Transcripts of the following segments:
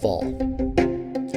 fall.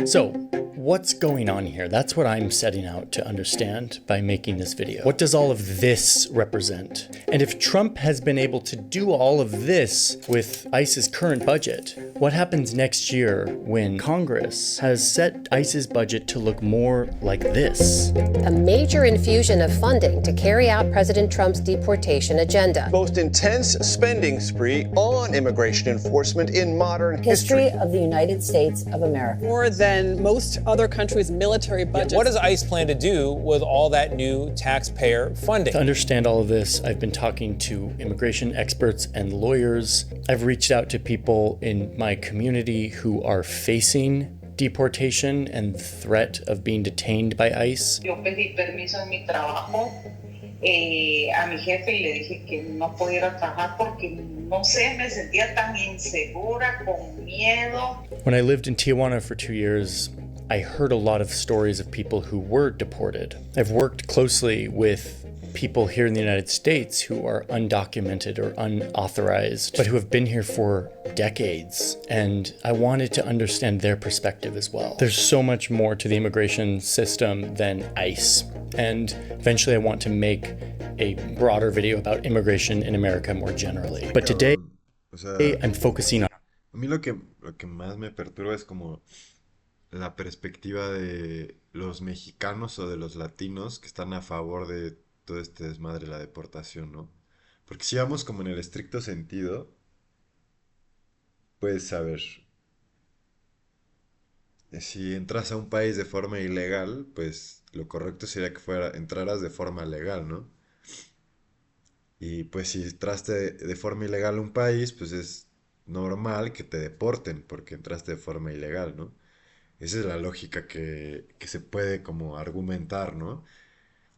So, what's going on here? That's what I'm setting out to understand by making this video. What does all of this represent? And if Trump has been able to do all of this with ICE's current budget, what happens next year when Congress has set ICE's budget to look more like this? A major infusion of funding to carry out President Trump's deportation agenda. Most intense spending spree on immigration enforcement in modern history. Of the United States of America. More than most other countries' military budgets. What does ICE plan to do with all that new taxpayer funding? To understand all of this, I've been talking to immigration experts and lawyers. I've reached out to people in my community who are facing deportation and the threat of being detained by ICE. Yo pedí permiso en mi trabajo a mi jefe y le dije que no podía ir a trabajar porque no sé, me sentía tan insegura, con miedo. When I lived in Tijuana for 2 years, I heard a lot of stories of people who were deported. I've worked closely with people here in the United States who are undocumented or unauthorized, but who have been here for decades. And I wanted to understand their perspective as well. There's so much more to the immigration system than ICE. And eventually I want to make a broader video about immigration in America more generally. But today, I'm focusing on... A mí lo que más me perturba es como la perspectiva de los mexicanos o de los latinos que están a favor de todo este desmadre de la deportación, ¿no? Porque si vamos como en el estricto sentido, pues a ver, si entras a un país de forma ilegal, pues lo correcto sería que entraras de forma legal, ¿no? Y pues si entraste de forma ilegal a un país, pues es normal que te deporten porque entraste de forma ilegal, ¿no? Esa es la lógica que se puede como argumentar, ¿no?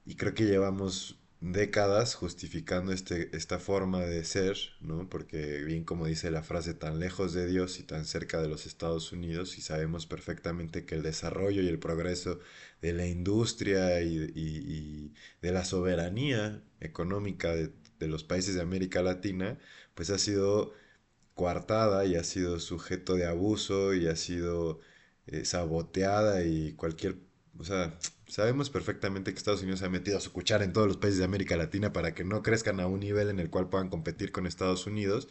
Y creo que llevamos décadas justificando esta forma de ser, ¿no? Porque bien como dice la frase, tan lejos de Dios y tan cerca de los Estados Unidos, y sabemos perfectamente que el desarrollo y el progreso de la industria y de la soberanía económica de los países de América Latina, pues ha sido coartada y ha sido sujeto de abuso y ha sido saboteada y cualquier... O sea, sabemos perfectamente que Estados Unidos ha metido su cuchara en todos los países de América Latina para que no crezcan a un nivel en el cual puedan competir con Estados Unidos.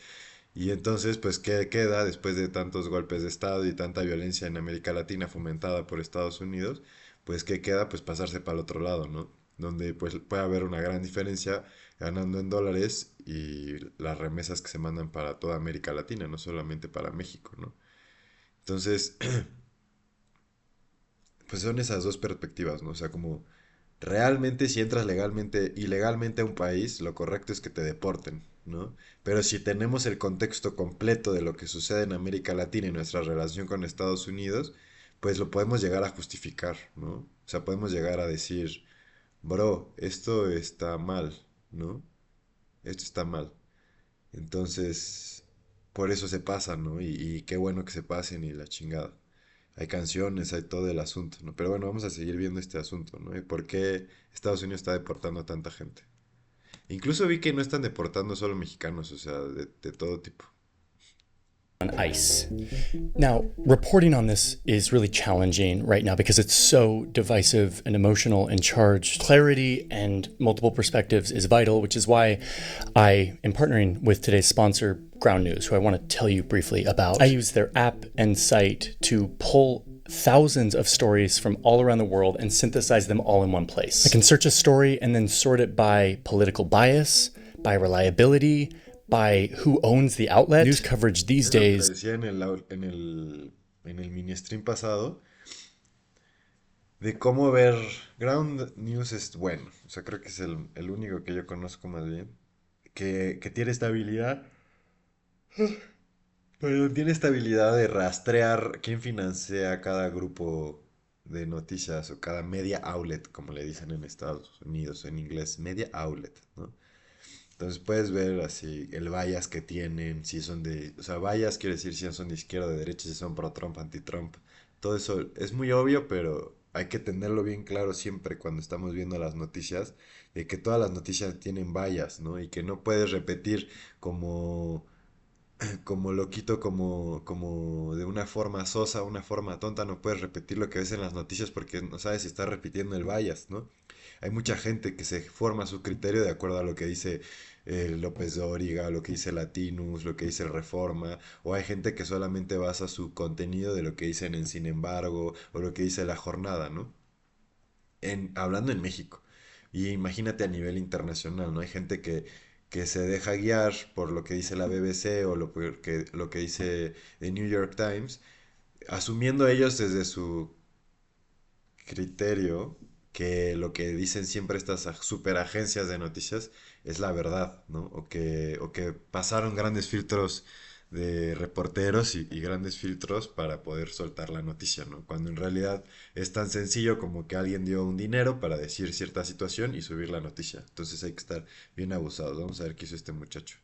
Y entonces, pues, ¿qué queda después de tantos golpes de Estado y tanta violencia en América Latina fomentada por Estados Unidos? Pues, ¿qué queda? Pues pasarse para el otro lado, ¿no? Donde pues puede haber una gran diferencia ganando en dólares y las remesas que se mandan para toda América Latina, no solamente para México, ¿no? Entonces... pues son esas dos perspectivas, ¿no? O sea, como realmente si entras ilegalmente a un país, lo correcto es que te deporten, ¿no? Pero si tenemos el contexto completo de lo que sucede en América Latina y nuestra relación con Estados Unidos, pues lo podemos llegar a justificar, ¿no? O sea, podemos llegar a decir, bro, esto está mal, ¿no? Esto está mal. Entonces, por eso se pasa, ¿no? Y qué bueno que se pasen y la chingada. Hay canciones, hay todo el asunto, ¿no? Pero bueno, vamos a seguir viendo este asunto, ¿no? ¿Y por qué Estados Unidos está deportando a tanta gente? Incluso vi que no están deportando solo mexicanos, o sea, de todo tipo. On ICE. Now, reporting on this is really challenging right now because it's so divisive and emotional and charged. Clarity and multiple perspectives is vital, which is why I am partnering with today's sponsor, Ground News, who I want to tell you briefly about. I use their app and site to pull thousands of stories from all around the world and synthesize them all in one place. I can search a story and then sort it by political bias, by reliability, by who owns the outlet. News coverage these days. Decía en el mini stream pasado de cómo ver Ground News es bueno. O sea, creo que es el único que yo conozco más bien. Que tiene esta habilidad. Pero tiene esta habilidad de rastrear quién financia cada grupo de noticias o cada media outlet, como le dicen en Estados Unidos, en inglés, media outlet, ¿no? Entonces puedes ver así el bias que tienen, si son o sea, bias quiere decir si son de izquierda o de derecha, si son pro Trump, anti Trump. Todo eso es muy obvio, pero hay que tenerlo bien claro siempre cuando estamos viendo las noticias, de que todas las noticias tienen bias, ¿no? Y que no puedes repetir como como loquito, como de una forma sosa, una forma tonta, no puedes repetir lo que ves en las noticias porque no sabes si estás repitiendo el bias, ¿no? Hay mucha gente que se forma su criterio de acuerdo a lo que dice López Dóriga, lo que dice Latinus, lo que dice Reforma, o hay gente que solamente basa su contenido de lo que dicen en Sin embargo, o lo que dice La Jornada, ¿no? Hablando en México. Y imagínate a nivel internacional, ¿no? Hay gente que se deja guiar por lo que dice la BBC o lo que dice The New York Times, asumiendo ellos desde su criterio que lo que dicen siempre estas superagencias de noticias es la verdad, ¿no? O que pasaron grandes filtros de reporteros y grandes filtros para poder soltar la noticia, ¿no? Cuando en realidad es tan sencillo como que alguien dio un dinero para decir cierta situación y subir la noticia. Entonces hay que estar bien abusados. Vamos a ver qué hizo este muchacho.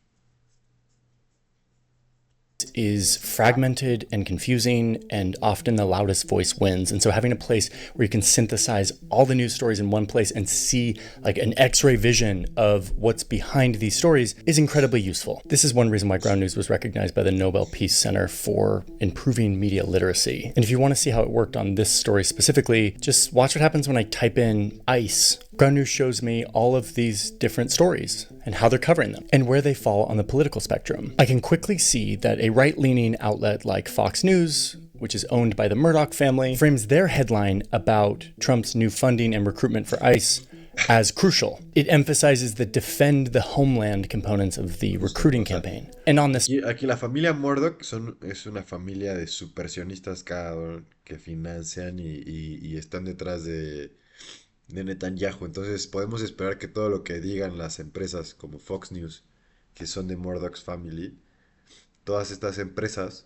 Is fragmented and confusing, and often the loudest voice wins. And so having a place where you can synthesize all the news stories in one place and see like an x-ray vision of what's behind these stories is incredibly useful. This is one reason why Ground News was recognized by the Nobel Peace Center for improving media literacy. And if you want to see how it worked on this story specifically, just watch what happens when I type in ICE. Ground News shows me all of these different stories and how they're covering them and where they fall on the political spectrum. I can quickly see that a right-leaning outlet like Fox News, which is owned by the Murdoch family, frames their headline about Trump's new funding and recruitment for ICE as crucial. It emphasizes the defend the homeland components of the recruiting campaign. And on this... Y aquí la familia Murdoch es una familia de supersionistas cabrón, que financian y están detrás de Netanyahu. Entonces podemos esperar que todo lo que digan las empresas como Fox News, que son de Murdoch's Family, todas estas empresas,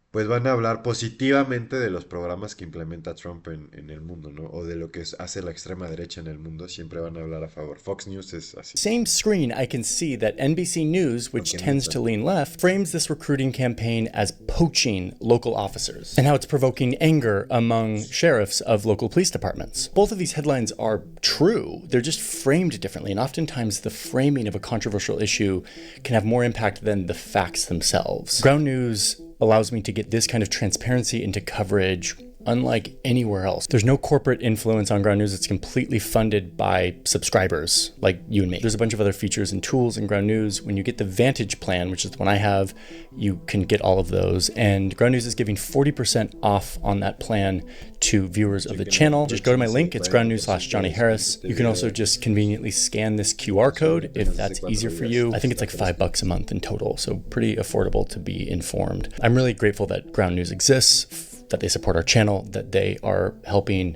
pues van a hablar positivamente de los programas que implementa Trump en el mundo, ¿no? O de lo que hace la extrema derecha en el mundo, siempre van a hablar a favor. Fox News es así. Same screen, I can see that NBC News, which tends to lean left, frames this recruiting campaign as poaching local officers and how it's provoking anger among sheriffs of local police departments. Both of these headlines are true. They're just framed differently, and oftentimes the framing of a controversial issue can have more impact than the facts themselves. Ground News allows me to get this kind of transparency into coverage unlike anywhere else. There's no corporate influence on Ground News. It's completely funded by subscribers like you and me. There's a bunch of other features and tools in Ground News. When you get the Vantage plan, which is the one I have, you can get all of those. And Ground News is giving 40% off on that plan to viewers of the channel. Just go to my link. It's groundnews.com/Johnny Harris. You can also just conveniently scan this QR code if that's easier for you. I think it's like $5 a month in total, so pretty affordable to be informed. I'm really grateful that Ground News exists, that they support our channel, that they are helping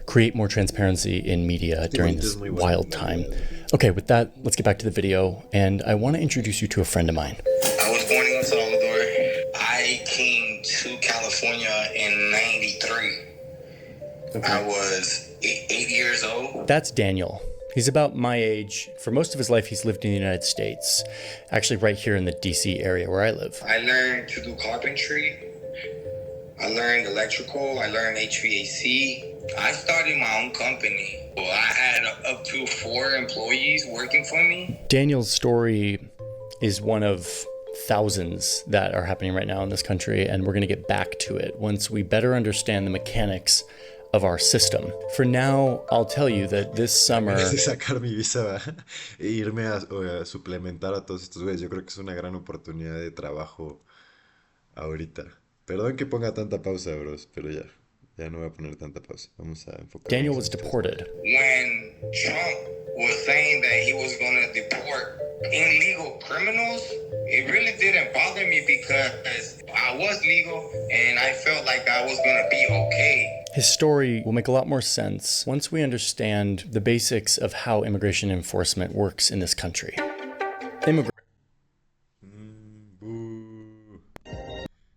create more transparency in media during this wild time. Okay, with that, let's get back to the video, and I want to introduce you to a friend of mine. I was born in El Salvador. I came to California in '93. Okay. I was 8 years old. That's Daniel. He's about my age. For most of his life, he's lived in the United States, actually right here in the DC area where I live. I learned to do carpentry. I learned electrical, I learned HVAC. I started my own company. Well, I had up to 4 employees working for me. Daniel's story is one of thousands that are happening right now in this country, and we're going to get back to it once we better understand the mechanics of our system. For now, I'll tell you that this summer... De sacar mi visa e irme a suplementar a todos estos güeyes. Yo creo que es una gran oportunidad de trabajo ahorita. Perdón que ponga tanta pausa, bros, pero ya no voy a poner tanta pausa. Vamos a enfocar. Daniel was deported. When Trump was saying that he was going to deport illegal criminals, it really didn't bother me because I was legal and I felt like I was going to be okay. His story will make a lot more sense once we understand the basics of how immigration enforcement works in this country.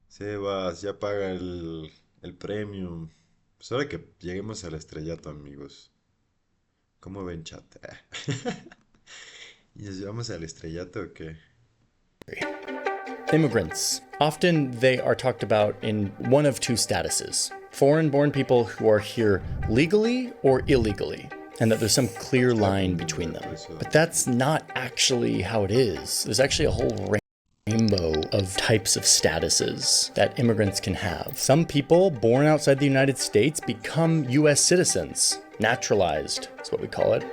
Sebas, ya paga el premium. Pues ahora que lleguemos al estrellato, amigos. ¿Cómo ven, chat? ¿Y nos llevamos al estrellato o qué? Immigrants. Often they are talked about in one of two statuses. Foreign-born people who are here legally or illegally, and that there's some clear line between them. But that's not actually how it is. There's actually a whole range. rainbow of types of statuses that immigrants can have. Some people born outside the United States become US citizens. Naturalized is what we call it.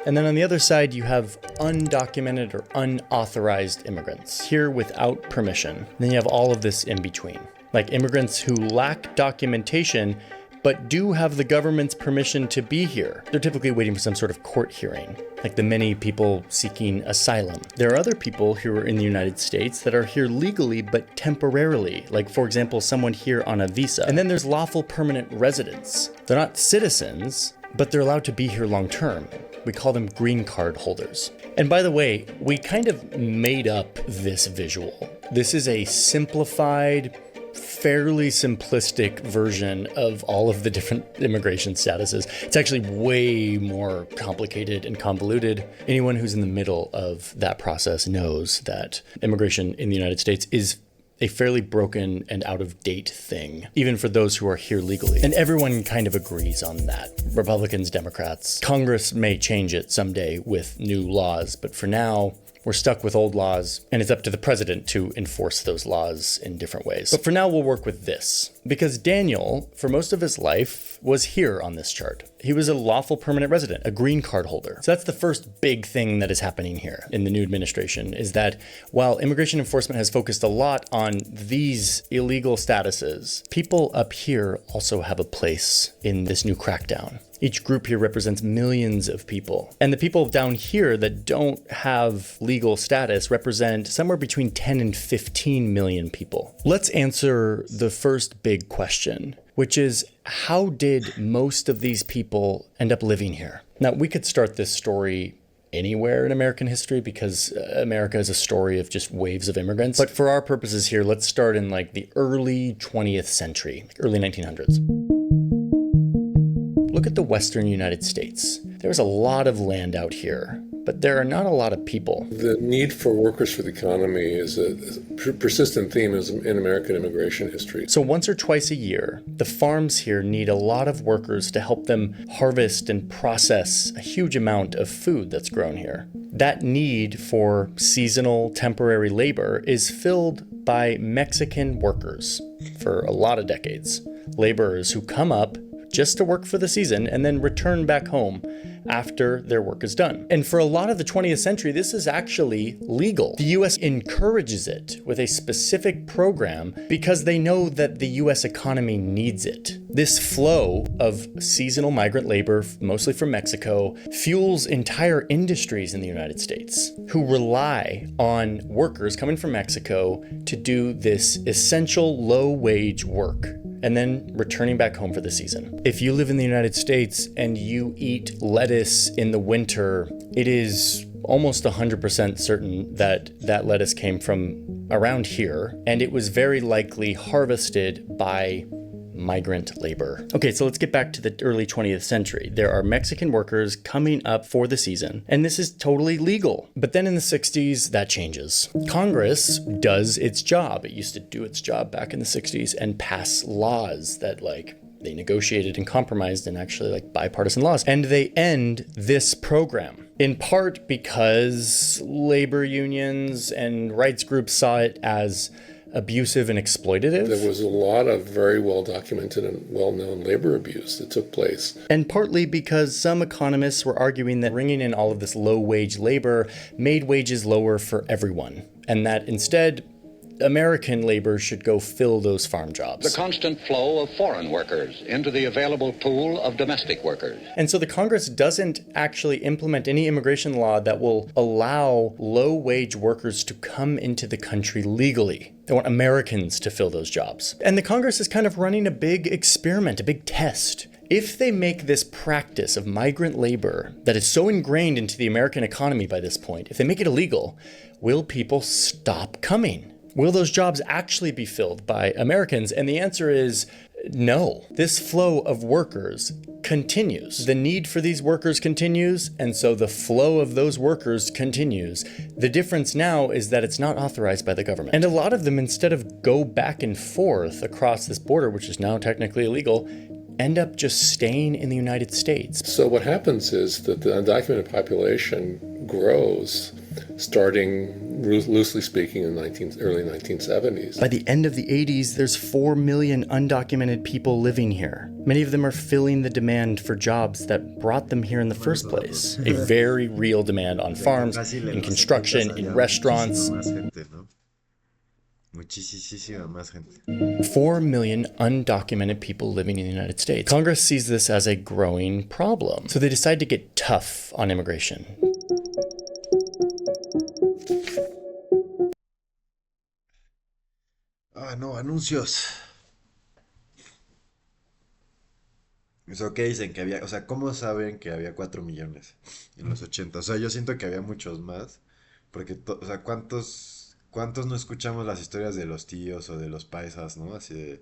And then on the other side, you have undocumented or unauthorized immigrants, here without permission. And then you have all of this in between, like immigrants who lack documentation but do have the government's permission to be here. They're typically waiting for some sort of court hearing, like the many people seeking asylum. There are other people who are in the United States that are here legally but temporarily, like for example, someone here on a visa. And then there's lawful permanent residents. They're not citizens, but they're allowed to be here long term. We call them green card holders. And by the way, we kind of made up this visual. This is a simplified, fairly simplistic version of all of the different immigration statuses. It's actually way more complicated and convoluted. Anyone who's in the middle of that process knows that immigration in the United States is a fairly broken and out-of-date thing, even for those who are here legally. And everyone kind of agrees on that. Republicans, Democrats. Congress may change it someday with new laws, but for now, we're stuck with old laws, and it's up to the president to enforce those laws in different ways. But for now, we'll work with this. Because Daniel, for most of his life, was here on this chart. He was a lawful permanent resident, a green card holder. So that's the first big thing that is happening here in the new administration, is that while immigration enforcement has focused a lot on these illegal statuses, people up here also have a place in this new crackdown. Each group here represents millions of people. And the people down here that don't have legal status represent somewhere between 10 and 15 million people. Let's answer the first big question, which is, how did most of these people end up living here? Now, we could start this story anywhere in American history because America is a story of just waves of immigrants. But for our purposes here, let's start in like the early 20th century, early 1900s. Look at the Western United States. There's a lot of land out here, but there are not a lot of people. The need for workers for the economy is a persistent theme in American immigration history. So once or twice a year, the farms here need a lot of workers to help them harvest and process a huge amount of food that's grown here. That need for seasonal, temporary labor is filled by Mexican workers for a lot of decades. Laborers who come up just to work for the season and then return back home after their work is done. And for a lot of the 20th century, this is actually legal. The US encourages it with a specific program because they know that the US economy needs it. This flow of seasonal migrant labor, mostly from Mexico, fuels entire industries in the United States who rely on workers coming from Mexico to do this essential low-wage work and then returning back home for the season. If you live in the United States and you eat lettuce in the winter, it is almost 100% certain that that lettuce came from around here, and it was very likely harvested by migrant labor. Okay, so let's get back to the early 20th century. There are Mexican workers coming up for the season, and this is totally legal. But then in the 60s, that changes. Congress does its job. It used to do its job back in the 60s and pass laws that they negotiated and compromised and actually bipartisan laws. And they end this program, in part because labor unions and rights groups saw it as abusive and exploitative. There was a lot of very well-documented and well-known labor abuse that took place. And partly because some economists were arguing that bringing in all of this low-wage labor made wages lower for everyone, and that instead, American labor should go fill those farm jobs. The constant flow of foreign workers into the available pool of domestic workers. And so the Congress doesn't actually implement any immigration law that will allow low-wage workers to come into the country legally. They want Americans to fill those jobs. And the Congress is kind of running a big experiment, a big test. If they make this practice of migrant labor that is so ingrained into the American economy by this point, if they make it illegal, will people stop coming? Will those jobs actually be filled by Americans? And the answer is no. This flow of workers continues. The need for these workers continues, and so the flow of those workers continues. The difference now is that it's not authorized by the government. And a lot of them, instead of go back and forth across this border, which is now technically illegal, end up just staying in the United States. So what happens is that the undocumented population grows starting, loosely speaking, in early 1970s. By the end of the 80s, there's 4 million undocumented people living here. Many of them are filling the demand for jobs that brought them here in the first place. A very real demand on farms, in construction, in restaurants. Muchísima más gente. 4 million undocumented people living in the United States. Congress sees this as a growing problem, so they decide to get tough on immigration. Ah, no, anuncios. Eso que dicen que había, o sea, ¿cómo saben que había 4 millones en los 80? O sea, yo siento que había muchos más, porque, o sea, ¿cuántos no escuchamos las historias de los tíos o de los paisas, ¿no? Así de,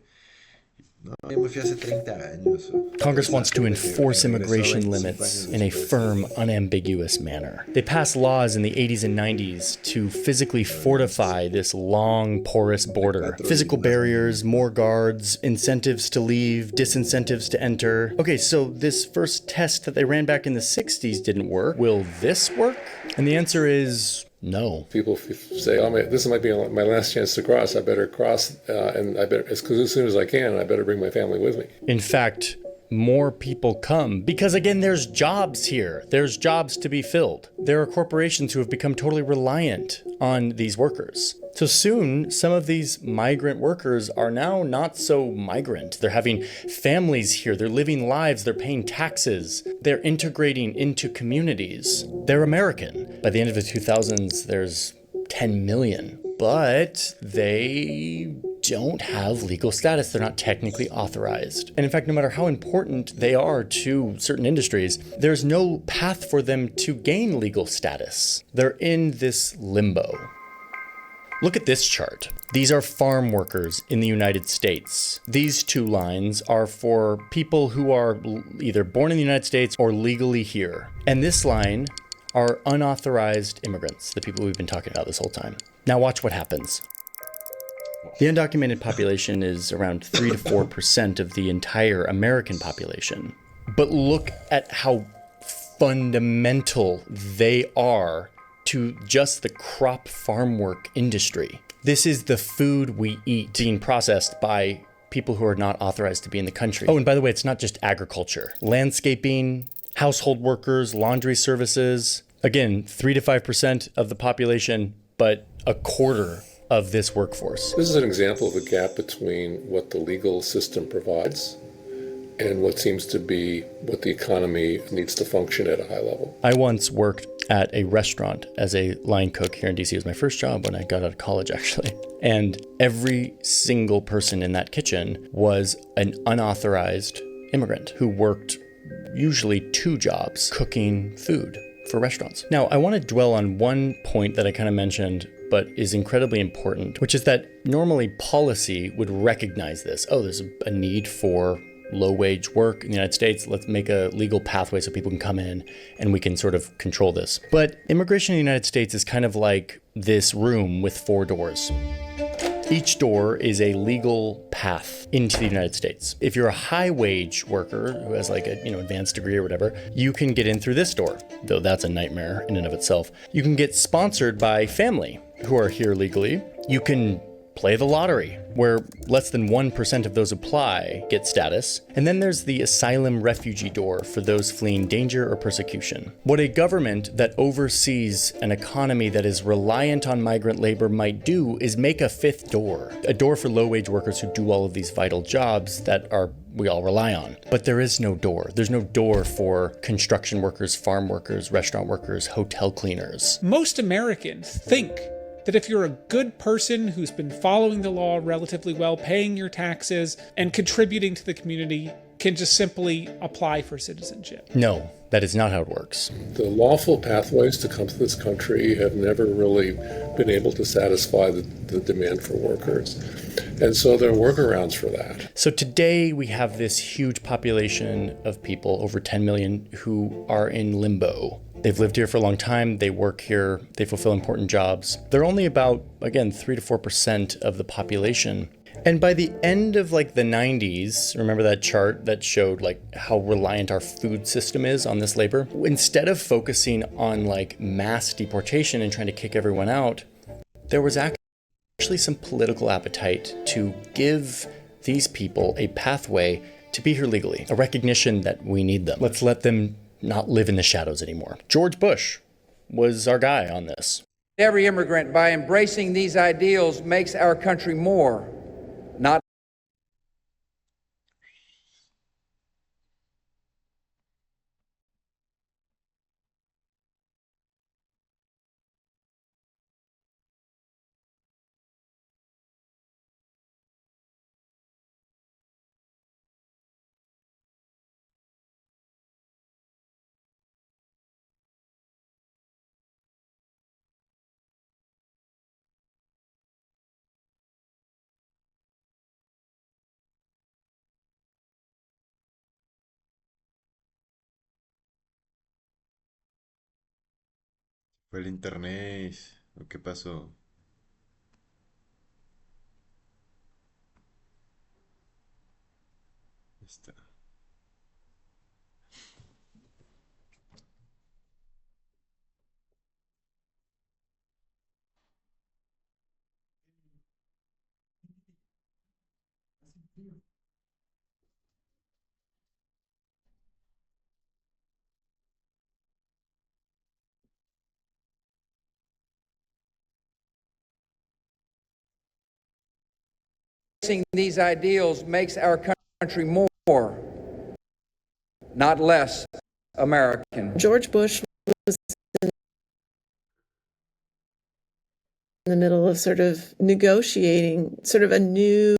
no, yo me fui hace 30 años. Congress wants to enforce immigration limits in a firm, unambiguous manner. They pass laws in the 80s and 90s to physically fortify this long, porous border. Physical barriers, more guards, incentives to leave, disincentives to enter. Okay, so this first test that they ran back in the 60s didn't work. Will this work? And the answer is no. People say, oh, this might be my last chance to cross. I better cross, and I better, as soon as I can, I better bring my family with me. In fact, more people come because, again, there's jobs here. There's jobs to be filled. There are corporations who have become totally reliant on these workers. So soon, some of these migrant workers are now not so migrant. They're having families here. They're living lives. They're paying taxes. They're integrating into communities. They're American. By the end of the 2000s, there's 10 million. But they don't have legal status. They're not technically authorized. And in fact, no matter how important they are to certain industries, there's no path for them to gain legal status. They're in this limbo. Look at this chart. These are farm workers in the United States. These two lines are for people who are either born in the United States or legally here. And this line are unauthorized immigrants, the people we've been talking about this whole time. Now watch what happens. The undocumented population is around 3 to 4% of the entire American population. But look at how fundamental they are to just the crop farm work industry. This is the food we eat being processed by people who are not authorized to be in the country. Oh, and by the way, it's not just agriculture. Landscaping, household workers, laundry services. Again, 3 to 5% of the population, but a quarter of this workforce. This is an example of a gap between what the legal system provides and what seems to be what the economy needs to function at a high level. I once worked at a restaurant as a line cook here in DC. It was my first job when I got out of college, actually. And every single person in that kitchen was an unauthorized immigrant who worked usually 2 jobs cooking food for restaurants. Now, I want to dwell on one point that I kind of mentioned, but is incredibly important, which is that normally policy would recognize this. Oh, there's a need for low-wage work in the United States. Let's make a legal pathway so people can come in and we can sort of control this. But immigration in the United States is kind of like this room with 4 doors. Each door is a legal path into the United States. If you're a high-wage worker who has like a advanced degree or whatever, you can get in through this door, though that's a nightmare in and of itself. You can get sponsored by family who are here legally. You can play the lottery, where less than 1% of those apply get status. And then there's the asylum refugee door for those fleeing danger or persecution. What a government that oversees an economy that is reliant on migrant labor might do is make a 5th door, a door for low-wage workers who do all of these vital jobs that we all rely on. But there is no door. There's no door for construction workers, farm workers, restaurant workers, hotel cleaners. Most Americans think that if you're a good person who's been following the law relatively well, paying your taxes, and contributing to the community, can just simply apply for citizenship. No, that is not how it works. The lawful pathways to come to this country have never really been able to satisfy the demand for workers. And so there are workarounds for that. So today we have this huge population of people, over 10 million, who are in limbo. They've lived here for a long time, they work here, they fulfill important jobs. They're only about, again, 3 to 4% of the population. And by the end of like the 90s, remember that chart that showed like how reliant our food system is on this labor? Instead of focusing on like mass deportation and trying to kick everyone out, there was actually some political appetite to give these people a pathway to be here legally, a recognition that we need them. Let's let them not live in the shadows anymore. George Bush was our guy on this. Every immigrant, by embracing these ideals, makes our country more, not Fue el internet. ¿O qué pasó? Está. embracing these ideals makes our country more, not less, American. George Bush was in the middle of sort of negotiating sort of a new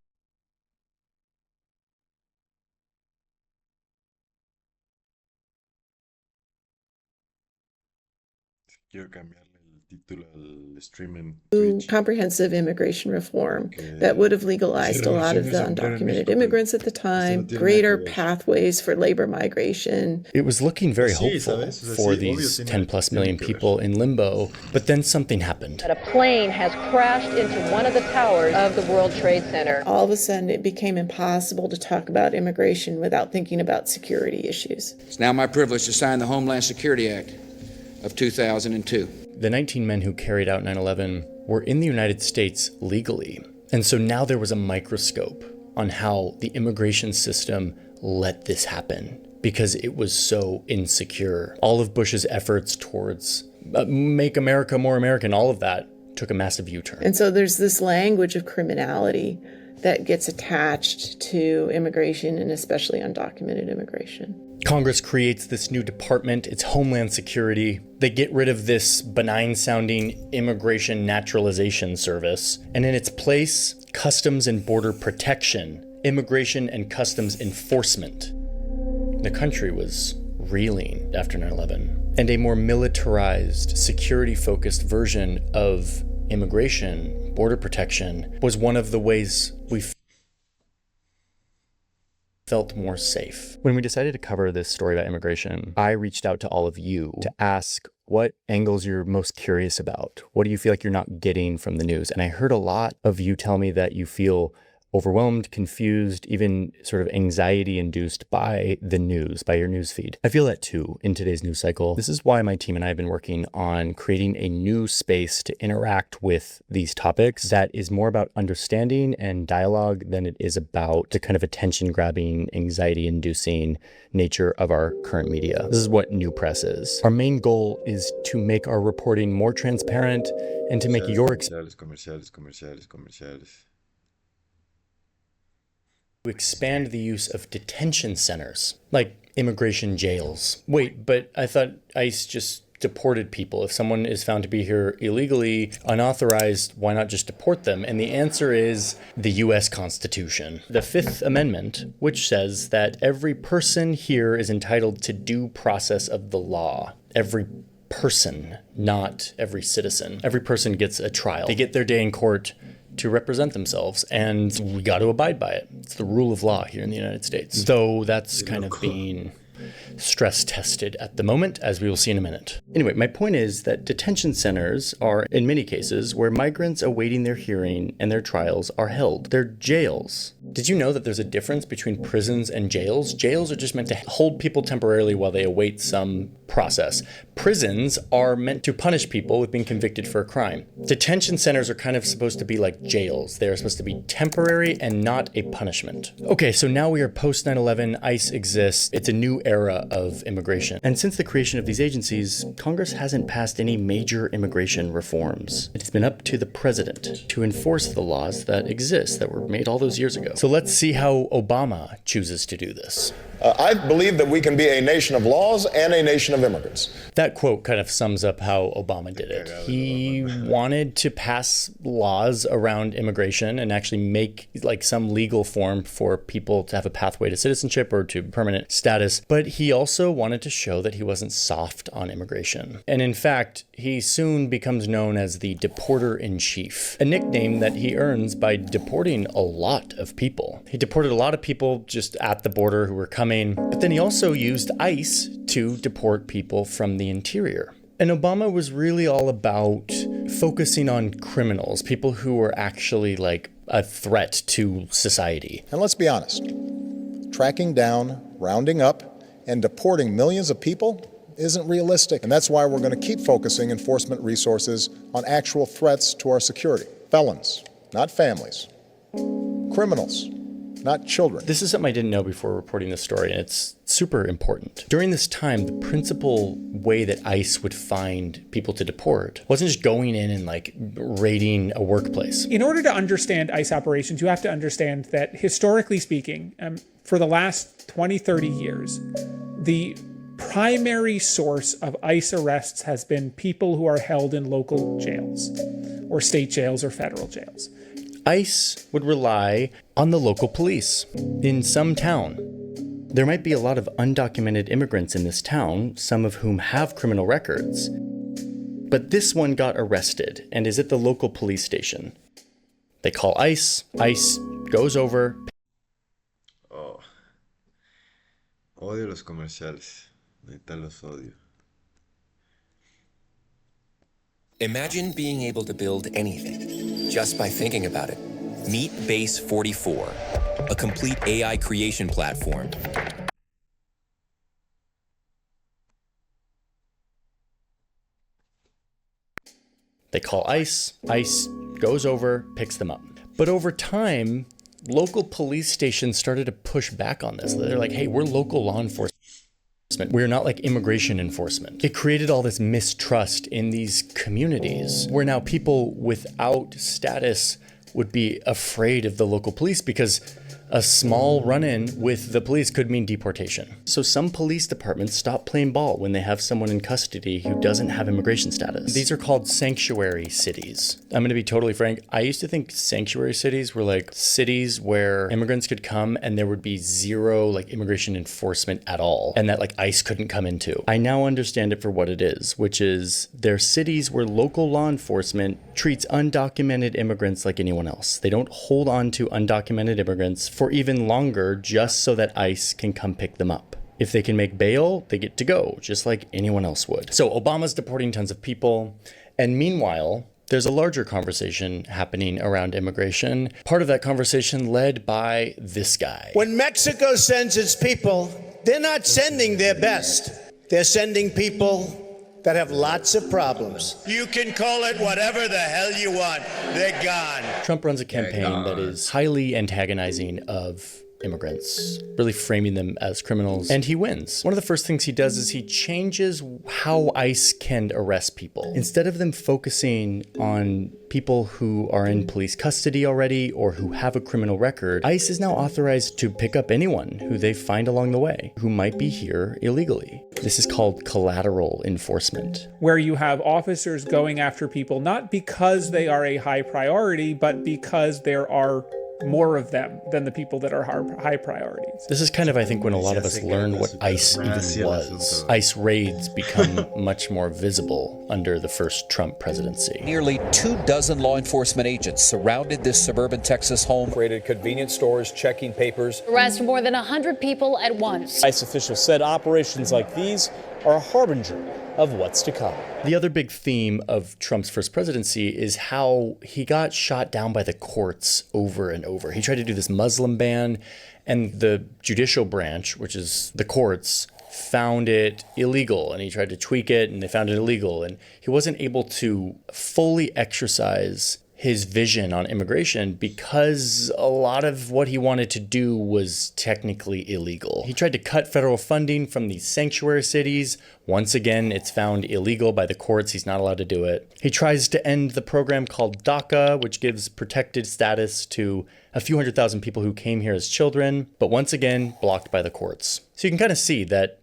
Quiero cambiarle el título al stream en Twitch. comprehensive immigration reform that would have legalized a lot of the undocumented immigrants at the time, greater pathways for labor migration. It was looking very hopeful for these 10 plus million people in limbo, but then something happened. A plane has crashed into one of the towers of the World Trade Center. All of a sudden, it became impossible to talk about immigration without thinking about security issues. It's now my privilege to sign the Homeland Security Act of 2002. The 19 men who carried out 9/11 were in the United States legally. And so now there was a microscope on how the immigration system let this happen because it was so insecure. All of Bush's efforts towards make America more American, all of that took a massive U-turn. And so there's this language of criminality that gets attached to immigration and especially undocumented immigration. Congress creates this new department, it's Homeland Security. They get rid of this benign-sounding Immigration Naturalization Service, and in its place, Customs and Border Protection, Immigration and Customs Enforcement. The country was reeling after 9/11, and a more militarized, security-focused version of immigration, border protection, was one of the ways we felt more safe. When we decided to cover this story about immigration, I reached out to all of you to ask what angles you're most curious about. What do you feel like you're not getting from the news? And I heard a lot of you tell me that you feel overwhelmed, confused, even sort of anxiety induced by the news, by your news feed. I feel that too in today's news cycle. This is why my team and I have been working on creating a new space to interact with these topics that is more about understanding and dialogue than it is about the kind of attention-grabbing, anxiety-inducing nature of our current media. This is what New Press is. Our main goal is to make our reporting more transparent and to make your experience to expand the use of detention centers, like immigration jails. Wait, but I thought ICE just deported people. If someone is found to be here illegally, unauthorized, why not just deport them? And the answer is the US Constitution. The Fifth Amendment, which says that every person here is entitled to due process of the law. Every person, not every citizen. Every person gets a trial. They get their day in court to represent themselves, and we got to abide by it. It's the rule of law here in the United States. Though that's kind of being stress tested at the moment, as we will see in a minute. Anyway, my point is that detention centers are, in many cases, where migrants awaiting their hearing and their trials are held. They're jails. Did you know that there's a difference between prisons and jails? Jails are just meant to hold people temporarily while they await some process. Prisons are meant to punish people with being convicted for a crime. Detention centers are kind of supposed to be like jails. They are supposed to be temporary and not a punishment. Okay, so now we are post 9/11. ICE exists. It's a new era of immigration. And since the creation of these agencies, Congress hasn't passed any major immigration reforms. It's been up to the president to enforce the laws that exist, that were made all those years ago. So let's see how Obama chooses to do this. I believe that we can be a nation of laws and a nation of immigrants. That quote kind of sums up how Obama did it. He wanted to pass laws around immigration and actually make like some legal form for people to have a pathway to citizenship or to permanent status. But he also wanted to show that he wasn't soft on immigration. And in fact, he soon becomes known as the deporter-in-chief, a nickname that he earns by deporting a lot of people. He deported a lot of people just at the border who were coming, but then he also used ICE to deport people from the interior. And Obama was really all about focusing on criminals, people who were actually like a threat to society. And let's be honest, tracking down, rounding up, and deporting millions of people isn't realistic. And that's why we're going to keep focusing enforcement resources on actual threats to our security. Felons, not families. Criminals, not children. This is something I didn't know before reporting this story, and it's super important. During this time, the principal way that ICE would find people to deport wasn't just going in and like raiding a workplace. In order to understand ICE operations, you have to understand that historically speaking, for the last 20, 30 years, the primary source of ICE arrests has been people who are held in local jails or state jails or federal jails. ICE would rely on the local police in some town. There might be a lot of undocumented immigrants in this town, some of whom have criminal records. But this one got arrested and is at the local police station. They call ICE. ICE goes over. Oh. Odio los comerciales. Neta los odio. Imagine being able to build anything just by thinking about it. Meet Base 44, a complete AI creation platform. They call ICE. ICE goes over, picks them up. But over time, local police stations started to push back on this. They're like, hey, we're local law enforcement. We're not like immigration enforcement. It created all this mistrust in these communities where now people without status would be afraid of the local police because a small run-in with the police could mean deportation. So some police departments stop playing ball when they have someone in custody who doesn't have immigration status. These are called sanctuary cities. I'm gonna be totally frank. I used to think sanctuary cities were like cities where immigrants could come and there would be zero like immigration enforcement at all, and that like ICE couldn't come into. I now understand it for what it is, which is they're cities where local law enforcement treats undocumented immigrants like anyone else. They don't hold on to undocumented immigrants for even longer just so that ICE can come pick them up. If they can make bail, they get to go, just like anyone else would. So Obama's deporting tons of people, and meanwhile, there's a larger conversation happening around immigration. Part of that conversation led by this guy. When Mexico sends its people, they're not sending their best. They're sending people that have lots of problems. You can call it whatever the hell you want. They're gone. Trump runs a campaign that is highly antagonizing of immigrants, really framing them as criminals, and he wins. One of the first things he does is he changes how ICE can arrest people. Instead of them focusing on people who are in police custody already or who have a criminal record, ICE is now authorized to pick up anyone who they find along the way who might be here illegally. This is called collateral enforcement, where you have officers going after people not because they are a high priority, but because there are more of them than the people that are high priorities. This is kind of, I think, when a lot of us learned what ICE even was. ICE raids become much more visible under the first Trump presidency. Nearly 24 law enforcement agents surrounded this suburban Texas home. Raided convenience stores, checking papers. Arrest more than 100 people at once. ICE officials said operations like these are a harbinger of what's to come. The other big theme of Trump's first presidency is how he got shot down by the courts over and over. He tried to do this Muslim ban, and the judicial branch, which is the courts, found it illegal, and he tried to tweak it, and they found it illegal, and he wasn't able to fully exercise his vision on immigration because a lot of what he wanted to do was technically illegal. He tried to cut federal funding from these sanctuary cities. Once again, it's found illegal by the courts. He's not allowed to do it. He tries to end the program called DACA, which gives protected status to a few 100,000 people who came here as children, but once again, blocked by the courts. So you can kind of see that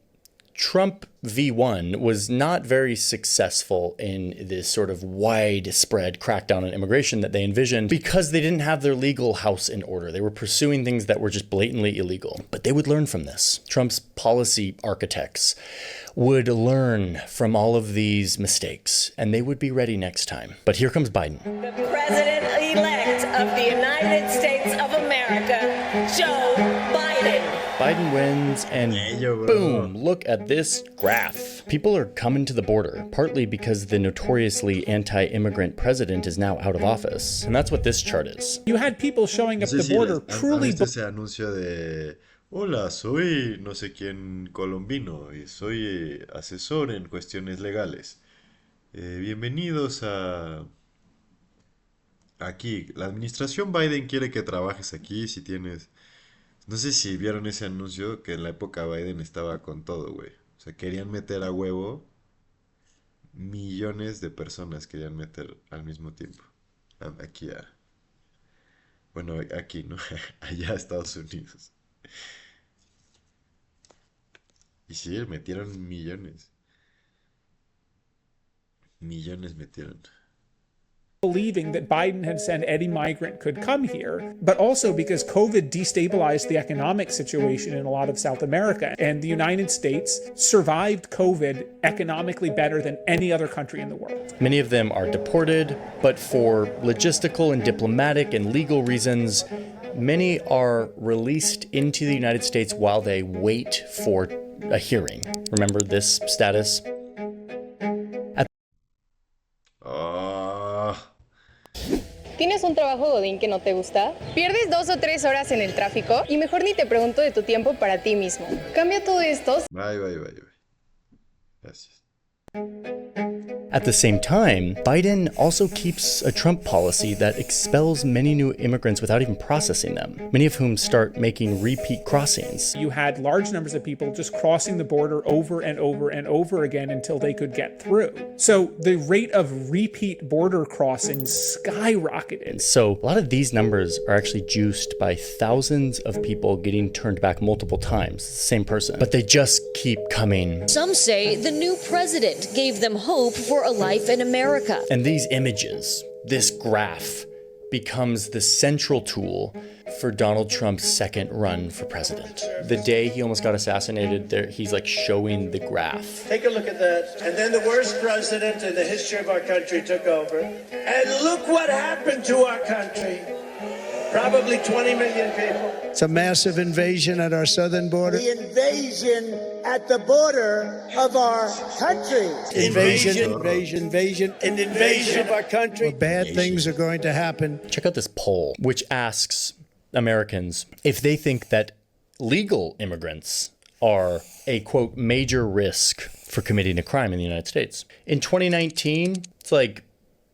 Trump V1 was not very successful in this sort of widespread crackdown on immigration that they envisioned because they didn't have their legal house in order. They were pursuing things that were just blatantly illegal. But they would learn from this. Trump's policy architects would learn from all of these mistakes, and they would be ready next time. But here comes Biden. The President-elect of the United States of America, Joe Biden. Biden wins, and boom, look at this graph. People are coming to the border, partly because the notoriously anti-immigrant president is now out of office. And that's what this chart is. You had people showing up at the border truly... ese anuncio de, hola, soy no sé quién colombino y soy asesor en cuestiones legales. Bienvenidos a... Aquí, la administración Biden quiere que trabajes aquí si tienes... No sé si vieron ese anuncio que en la época Biden estaba con todo, güey. O sea, querían meter a huevo. Millones de personas querían meter al mismo tiempo. Aquí a... Bueno, aquí, ¿no? Allá a Estados Unidos. Y sí, metieron millones. Millones metieron. Believing that Biden had said any migrant could come here, but also because COVID destabilized the economic situation in a lot of South America, and the United States survived COVID economically better than any other country in the world. Many of them are deported, but for logistical and diplomatic and legal reasons, many are released into the United States while they wait for a hearing. Remember this status? ¿Tienes un trabajo godín que no te gusta? ¿Pierdes 2 o 3 horas en el tráfico? Y mejor ni te pregunto de tu tiempo para ti mismo. Cambia todo esto. Bye. Gracias. At the same time, Biden also keeps a Trump policy that expels many new immigrants without even processing them, many of whom start making repeat crossings. You had large numbers of people just crossing the border over and over and over again until they could get through. So the rate of repeat border crossings skyrocketed. So a lot of these numbers are actually juiced by thousands of people getting turned back multiple times, same person, but they just keep coming. Some say the new president gave them hope for a life in America. And these images, this graph, becomes the central tool for Donald Trump's second run for president. The day he almost got assassinated, he's like showing the graph. Take a look at that. And then the worst president in the history of our country took over. And look what happened to our country. Probably 20 million people. It's a massive invasion at our southern border. The invasion at the border of our country. Invasion of our country. Bad things are going to happen. Check out this poll, which asks Americans if they think that legal immigrants are a, quote, major risk for committing a crime in the United States. In 2019, it's like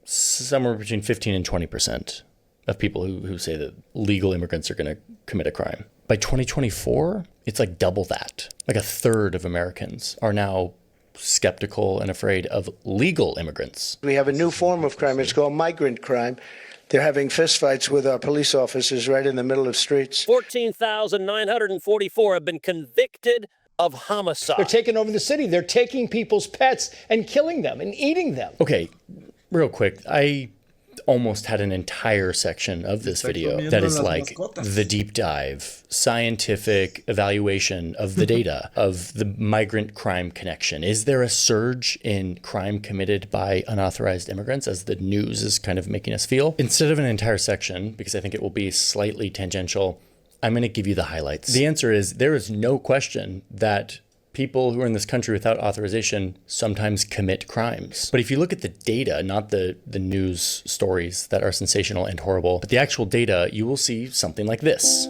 somewhere between 15 and 20% of people who say that legal immigrants are going to commit a crime. By 2024, it's like double that. Like a third of Americans are now skeptical and afraid of legal immigrants. We have a new form of crime. It's called migrant crime. They're having fistfights with our police officers right in the middle of streets. 14,944 have been convicted of homicide. They're taking over the city. They're taking people's pets and killing them and eating them. Okay, real quick. I almost had an entire section of this video that is like the deep dive, scientific evaluation of the data of the migrant crime connection. Is there a surge in crime committed by unauthorized immigrants, as the news is kind of making us feel? Instead of an entire section, because I think it will be slightly tangential, I'm going to give you the highlights. The answer is there is no question that people who are in this country without authorization sometimes commit crimes. But if you look at the data, not the news stories that are sensational and horrible, but the actual data, you will see something like this.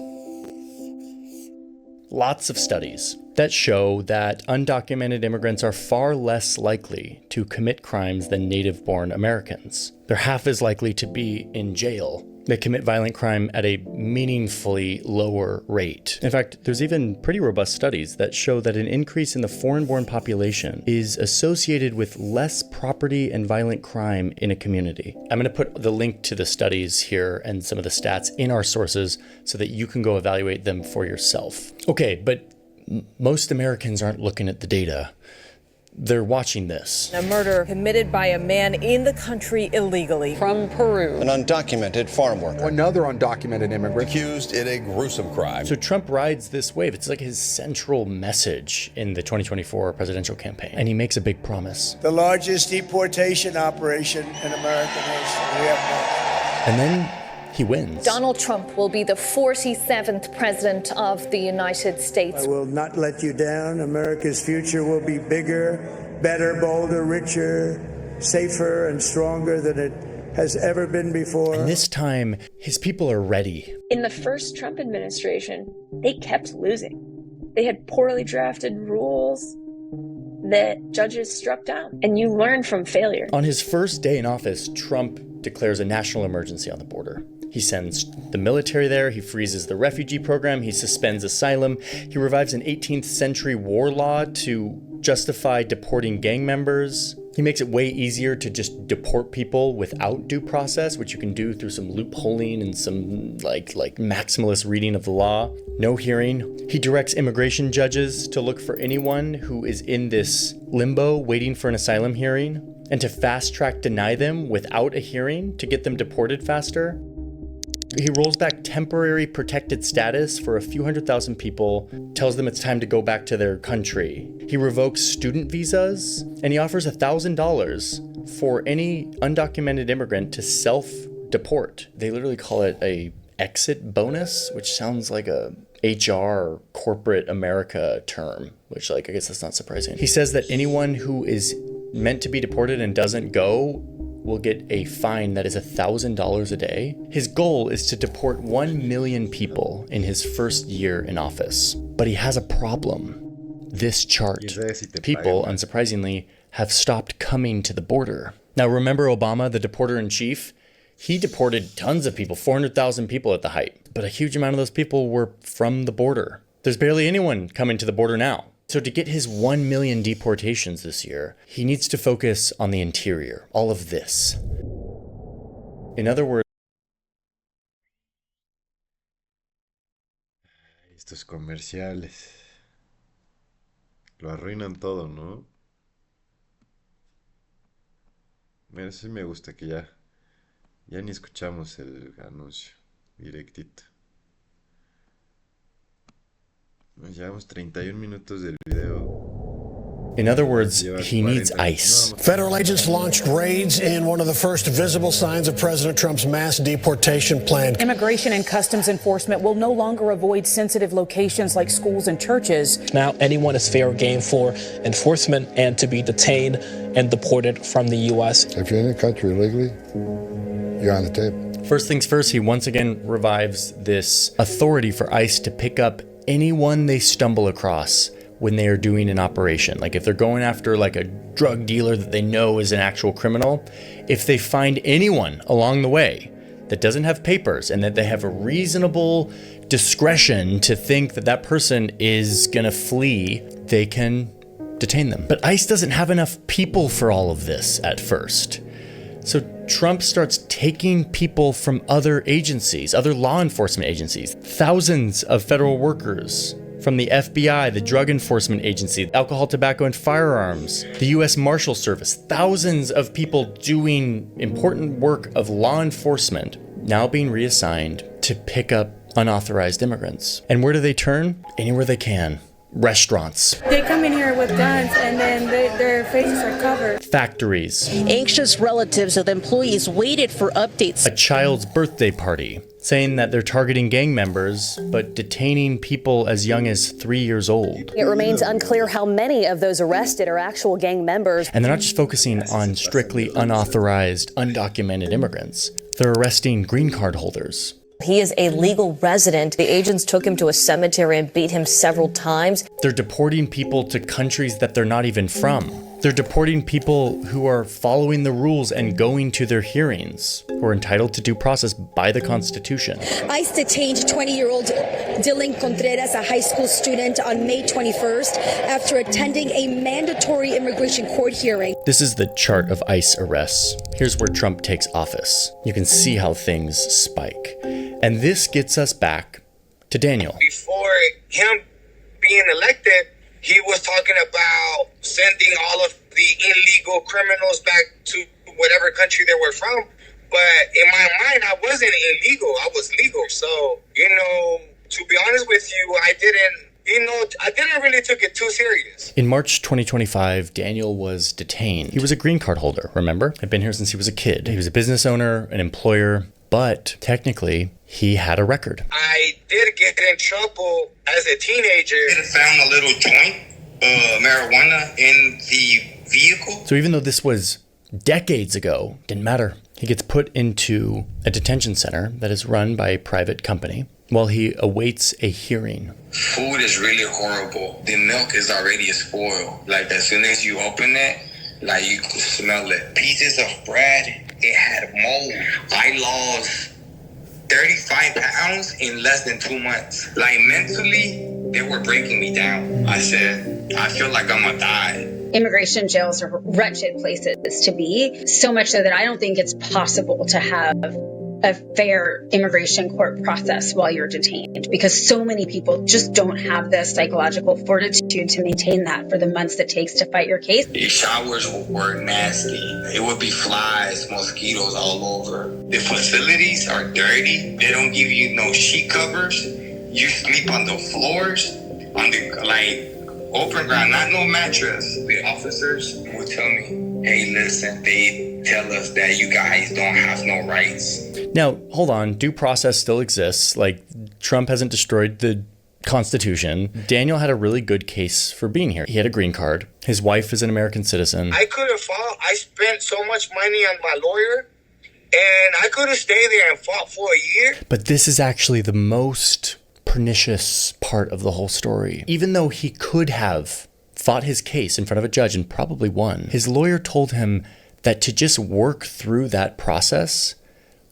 Lots of studies that show that undocumented immigrants are far less likely to commit crimes than native-born Americans. They're half as likely to be in jail. They commit violent crime at a meaningfully lower rate. In fact, there's even pretty robust studies that show that an increase in the foreign-born population is associated with less property and violent crime in a community. I'm going to put the link to the studies here and some of the stats in our sources so that you can go evaluate them for yourself. Okay, but most Americans aren't looking at the data. They're watching this. A murder committed by a man in the country illegally. From Peru. An undocumented farm worker. Another undocumented immigrant. Accused in a gruesome crime. So Trump rides this wave. It's like his central message in the 2024 presidential campaign. And he makes a big promise. The largest deportation operation in American history. We have and then he wins. Donald Trump will be the 47th president of the United States. I will not let you down. America's future will be bigger, better, bolder, richer, safer, and stronger than it has ever been before. And this time, his people are ready. In the first Trump administration, they kept losing. They had poorly drafted rules that judges struck down, and you learn from failure. On his first day in office, Trump declares a national emergency on the border. He sends the military there, he freezes the refugee program, he suspends asylum, he revives an 18th century war law to justify deporting gang members. He makes it way easier to just deport people without due process, which you can do through some loopholing and some like maximalist reading of the law. No hearing. He directs immigration judges to look for anyone who is in this limbo waiting for an asylum hearing and to fast track deny them without a hearing to get them deported faster. He rolls back temporary protected status for a few 100,000 people, tells them it's time to go back to their country. He revokes student visas, and he offers $1,000 for any undocumented immigrant to self-deport. They literally call it a exit bonus, which sounds like a HR corporate America term, which I guess that's not surprising. He says that anyone who is meant to be deported and doesn't go will get a fine that is $1,000 a day. His goal is to deport 1 million people in his first year in office. But he has a problem. This chart. People, unsurprisingly, have stopped coming to the border. Now remember Obama, the deporter-in-chief? He deported tons of people, 400,000 people at the height. But a huge amount of those people were from the border. There's barely anyone coming to the border now. So to get his 1 million deportations this year, he needs to focus on the interior, all of this. In other words, estos comerciales lo arruinan todo, ¿no? Bueno, eso sí me gusta que ya ni escuchamos el anuncio directito. Nos llevamos 31 minutos del video. In other words, he needs ice. Federal agents launched raids in one of the first visible signs of President Trump's mass deportation plan. Immigration and Customs Enforcement will no longer avoid sensitive locations like schools and churches. Now anyone is fair game for enforcement and to be detained and deported from the U.S. If you're in the country illegally, you're on the table. First things first, he once again revives this authority for ICE to pick up anyone they stumble across when they are doing an operation. Like if they're going after a drug dealer that they know is an actual criminal, if they find anyone along the way that doesn't have papers and that they have a reasonable discretion to think that that person is gonna flee, they can detain them. But ICE doesn't have enough people for all of this at first. So Trump starts taking people from other agencies, other law enforcement agencies, thousands of federal workers from the FBI, the Drug Enforcement Agency, Alcohol, Tobacco, and Firearms, the U.S. Marshal Service, thousands of people doing important work of law enforcement now being reassigned to pick up unauthorized immigrants. And where do they turn? Anywhere they can. Restaurants. They come in here with guns and then their faces are covered. Factories. Anxious relatives of employees waited for updates. A child's birthday party, saying that they're targeting gang members, but detaining people as young as 3 years old. It remains unclear how many of those arrested are actual gang members. And they're not just focusing on strictly unauthorized, undocumented immigrants. They're arresting green card holders. He is a legal resident. The agents took him to a cemetery and beat him several times. They're deporting people to countries that they're not even from. They're deporting people who are following the rules and going to their hearings, who are entitled to due process by the Constitution. ICE detained 20-year-old Dylan Contreras, a high school student, on May 21st after attending a mandatory immigration court hearing. This is the chart of ICE arrests. Here's where Trump takes office. You can see how things spike. And this gets us back to Daniel. Before him being elected, he was talking about sending all of the illegal criminals back to whatever country they were from. But in my mind, I wasn't illegal. I was legal. So, to be honest with you, I didn't really take it too serious. In March 2025, Daniel was detained. He was a green card holder, remember? Had been here since he was a kid. He was a business owner, an employer, but technically, he had a record. I did get in trouble as a teenager. I found a little joint of marijuana in the vehicle. So even though this was decades ago, didn't matter. He gets put into a detention center that is run by a private company while he awaits a hearing. Food is really horrible. The milk is already spoiled. Like, as soon as you open it, like, you could smell it. Pieces of bread, it had mold. I lost 35 pounds in less than 2 months. Like, mentally, they were breaking me down. I said, I feel like I'm gonna die. Immigration jails are wretched places to be, so much so that I don't think it's possible to have a fair immigration court process while you're detained, because so many people just don't have the psychological fortitude to maintain that for the months it takes to fight your case. The showers were nasty. It would be flies, mosquitoes all over. The facilities are dirty. They don't give you no sheet covers. You sleep on the floors, on the open ground, not no mattress. The officers would tell me, hey, listen, they tell us that you guys don't have no rights. Now, hold on. Due process still exists. Like, Trump hasn't destroyed the Constitution. Daniel had a really good case for being here. He had a green card. His wife is an American citizen. I could have fought. I spent so much money on my lawyer, and I could have stayed there and fought for a year. But this is actually the most pernicious part of the whole story. Even though he could have fought his case in front of a judge and probably won, his lawyer told him that to just work through that process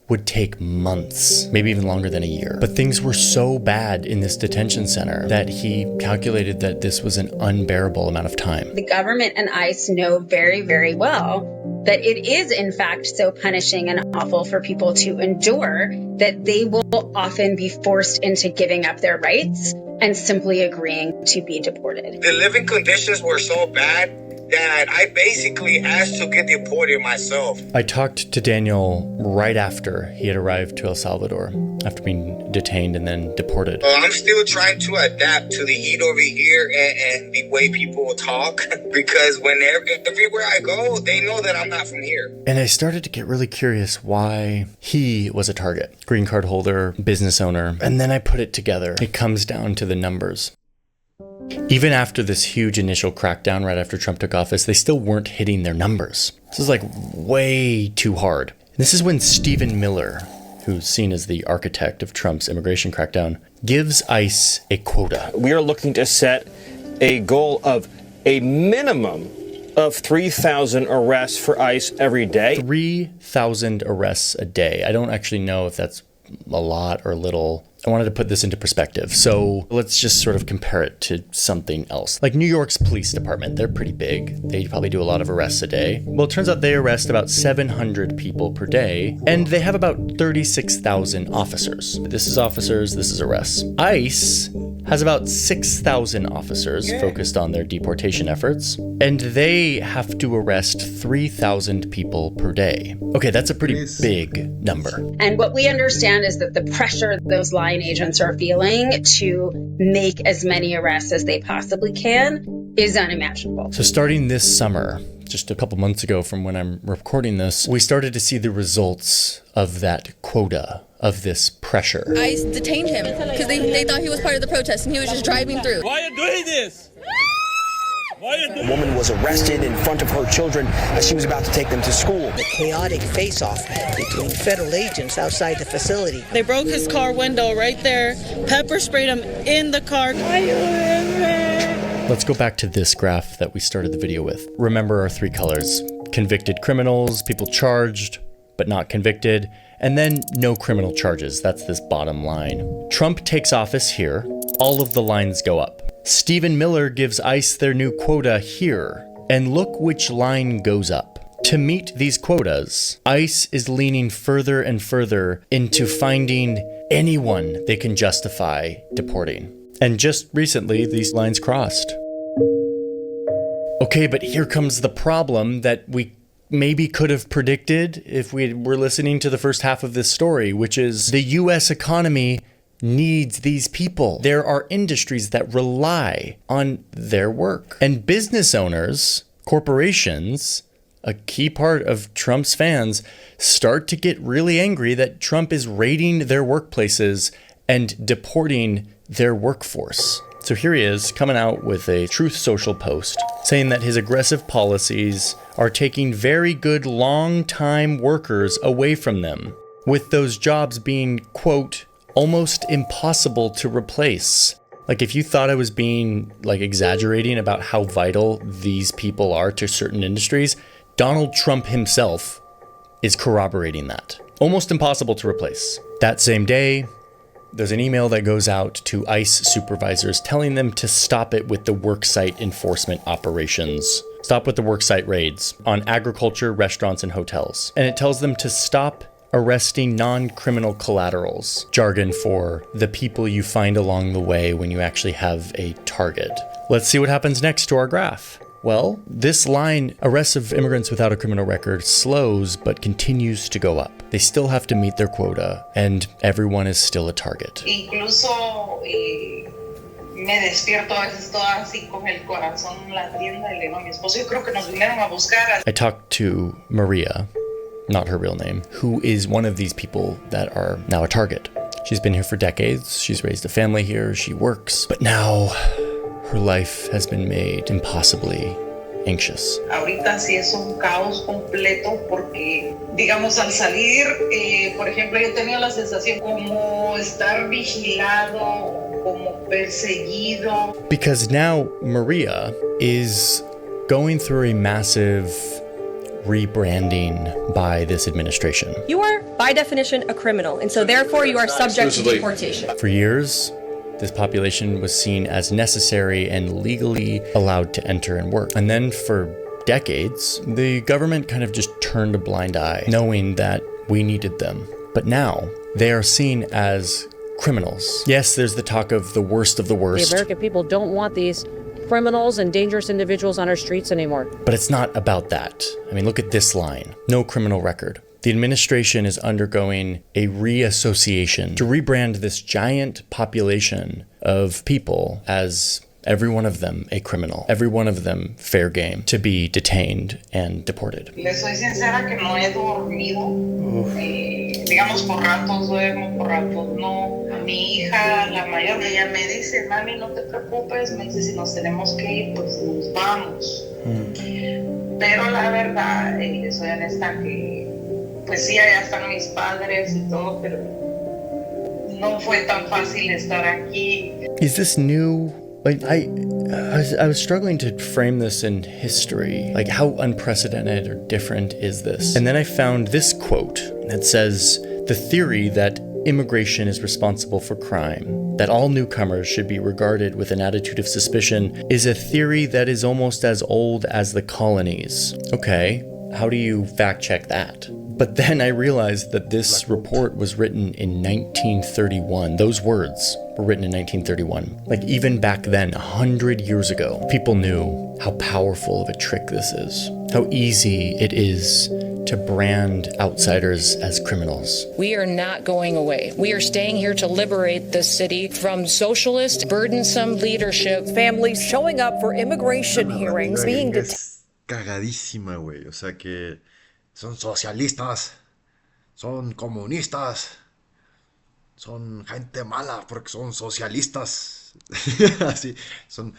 would take months, maybe even longer than a year. But things were so bad in this detention center that he calculated that this was an unbearable amount of time. The government and ICE know very, very well that it is, in fact, so punishing and awful for people to endure that they will often be forced into giving up their rights and simply agreeing to be deported. The living conditions were so bad that I basically asked to get deported myself. I talked to Daniel right after he had arrived to El Salvador, after being detained and then deported. I'm still trying to adapt to the heat over here and the way people talk, because everywhere I go, they know that I'm not from here. And I started to get really curious why he was a target. Green card holder, business owner. And then I put it together. It comes down to the numbers. Even after this huge initial crackdown right after Trump took office, they still weren't hitting their numbers. This is like way too hard. And this is when Stephen Miller, who's seen as the architect of Trump's immigration crackdown, gives ICE a quota. We are looking to set a goal of a minimum of 3,000 arrests for ICE every day. 3,000 arrests a day. I don't actually know if that's a lot or little. I wanted to put this into perspective. So let's just sort of compare it to something else. Like New York's police department, they're pretty big. They probably do a lot of arrests a day. Well, it turns out they arrest about 700 people per day, and they have about 36,000 officers. This is officers, this is arrests. ICE has about 6,000 officers focused on their deportation efforts, and they have to arrest 3,000 people per day. Okay, that's a pretty big number. And what we understand is that the pressure those line agents are feeling to make as many arrests as they possibly can is unimaginable. So starting this summer, just a couple months ago from when I'm recording this, we started to see the results of that quota, of this pressure. ICE detained him because they thought he was part of the protest and he was just driving through. Why are you doing this? A woman was arrested in front of her children as she was about to take them to school. The chaotic face-off between federal agents outside the facility. They broke his car window right there, pepper sprayed him in the car. Let's go back to this graph that we started the video with. Remember our three colors: convicted criminals, people charged but not convicted, and then no criminal charges. That's this bottom line. Trump takes office here, all of the lines go up. Stephen Miller gives ICE their new quota here, and look which line goes up. To meet these quotas, ICE is leaning further and further into finding anyone they can justify deporting. And just recently, these lines crossed. Okay, but here comes the problem that we maybe could have predicted if we were listening to the first half of this story, which is the US economy needs these people. There are industries that rely on their work. And business owners, corporations, a key part of Trump's fans, start to get really angry that Trump is raiding their workplaces and deporting their workforce. So here he is coming out with a Truth Social post saying that his aggressive policies are taking very good long-time workers away from them, with those jobs being, quote, almost impossible to replace. Like, if you thought I was being exaggerating about how vital these people are to certain industries, Donald Trump himself is corroborating that. Almost impossible to replace. That same day, there's an email that goes out to ICE supervisors telling them to stop it with the worksite enforcement operations. Stop with the worksite raids on agriculture, restaurants, and hotels. And it tells them to stop arresting non-criminal collaterals, jargon for the people you find along the way when you actually have a target. Let's see what happens next to our graph. Well, this line, arrests of immigrants without a criminal record, slows but continues to go up. They still have to meet their quota, and everyone is still a target. Incluso me despierto a veces toda así con el corazón latiendo y le digo a mi esposo, yo creo que nos vinieron a buscar. I talked to Maria, not her real name, who is one of these people that are now a target. She's been here for decades, she's raised a family here, she works, but now her life has been made impossibly anxious. Ahorita sí es un caos completo porque, digamos, al salir, por ejemplo, yo tenía la sensación como estar vigilado, como perseguido. Because now Maria is going through a massive rebranding by this administration. You are, by definition, a criminal, and so therefore you are subject to deportation. For years, this population was seen as necessary and legally allowed to enter and work. And then for decades, the government kind of just turned a blind eye, knowing that we needed them. But now, they are seen as criminals. Yes, there's the talk of the worst of the worst. The American people don't want these criminals and dangerous individuals on our streets anymore. But it's not about that. I mean, look at this line. No criminal record. The administration is undergoing a reassociation to rebrand this giant population of people as every one of them a criminal, every one of them fair game to be detained and deported. Le soy sincera que no he dormido. Digamos, por ratos duermo, por ratos no. Mi hija, la mayor, ella me dice, mami, no te preocupes, me dice, si nos tenemos que ir, pues nos vamos. Pero la verdad, soy honesta que, pues sí, allá están mis padres y todo, pero no fue tan fácil estar aquí. Is this new? Like, I was struggling to frame this in history. Like, how unprecedented or different is this? And then I found this quote that says, the theory that immigration is responsible for crime, that all newcomers should be regarded with an attitude of suspicion, is a theory that is almost as old as the colonies. Okay, how do you fact check that? But then I realized that this report was written in 1931. Those words, were written in 1931. Like, even back then, 100 years ago, people knew how powerful of a trick this is, how easy it is to brand outsiders as criminals. We are not going away. We are staying here to liberate this city from socialist, burdensome leadership. Families showing up for immigration hearings being detained. Es cagadísima, güey. O sea que son socialistas, son comunistas, son gente mala porque son socialistas. Así, son